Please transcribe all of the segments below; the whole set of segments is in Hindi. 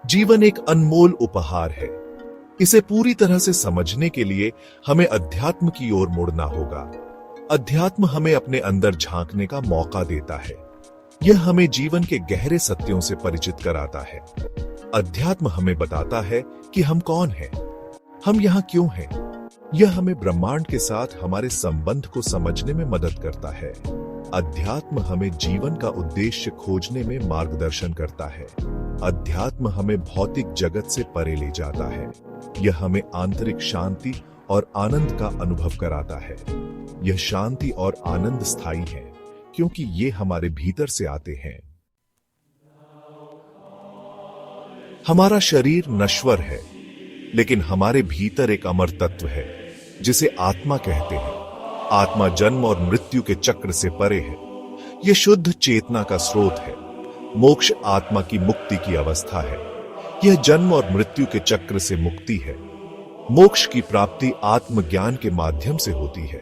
जीवन एक अनमोल उपहार है। इसे पूरी तरह से समझने के लिए हमें अध्यात्म की ओर मुड़ना होगा। अध्यात्म हमें अपने अंदर झांकने का मौका देता है। यह हमें जीवन के गहरे सत्यों से परिचित कराता है। अध्यात्म हमें बताता है कि हम कौन हैं, हम यहां क्यों हैं। यह हमें ब्रह्मांड के साथ हमारे संबंध को समझने में मदद करता है। अध्यात्म हमें जीवन का उद्देश्य खोजने में मार्गदर्शन करता है। अध्यात्म हमें भौतिक जगत से परे ले जाता है। यह हमें आंतरिक शांति और आनंद का अनुभव कराता है। यह शांति और आनंद स्थायी है क्योंकि ये हमारे भीतर से आते हैं। हमारा शरीर नश्वर है, लेकिन हमारे भीतर एक अमर तत्व है जिसे आत्मा कहते हैं। आत्मा जन्म और मृत्यु के चक्र से परे है। यह शुद्ध चेतना का स्रोत है। मोक्ष आत्मा की मुक्ति की अवस्था है। यह जन्म और मृत्यु के चक्र से मुक्ति है। मोक्ष की प्राप्ति आत्मज्ञान के माध्यम से होती है।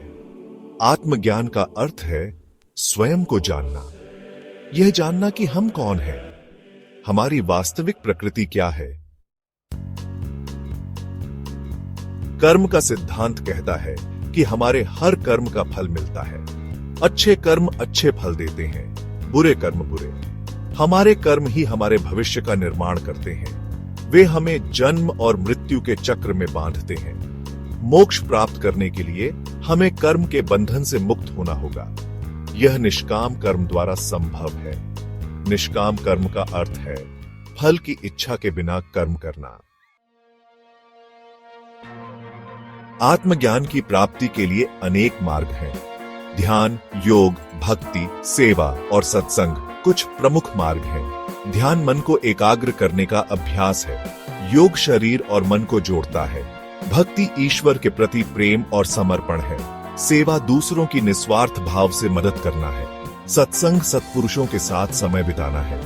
आत्मज्ञान का अर्थ है स्वयं को जानना। यह जानना कि हम कौन हैं, हमारी वास्तविक प्रकृति क्या है। कर्म का सिद्धांत कहता है कि हमारे हर कर्म का फल मिलता है। अच्छे कर्म अच्छे फल देते हैं, बुरे कर्म बुरे। हमारे कर्म ही हमारे भविष्य का निर्माण करते हैं। वे हमें जन्म और मृत्यु के चक्र में बांधते हैं। मोक्ष प्राप्त करने के लिए हमें कर्म के बंधन से मुक्त होना होगा। यह निष्काम कर्म द्वारा संभव है। निष्काम कर्म का अर्थ है फल की इच्छा के बिना कर्म करना। आत्मज्ञान की प्राप्ति के लिए अनेक मार्ग हैं। ध्यान, योग, भक्ति, सेवा और सत्संग कुछ प्रमुख मार्ग हैं। ध्यान मन को एकाग्र करने का अभ्यास है। योग शरीर और मन को जोड़ता है। भक्ति ईश्वर के प्रति प्रेम और समर्पण है। सेवा दूसरों की निस्वार्थ भाव से मदद करना है। सत्संग सत्पुरुषों के साथ समय बिताना है।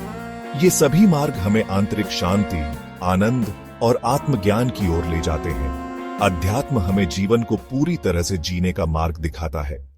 ये सभी मार्ग हमें आंतरिक शांति, आनंद और आत्मज्ञान की ओर ले जाते हैं। अध्यात्म हमें जीवन को पूरी तरह से जीने का मार्ग दिखाता है।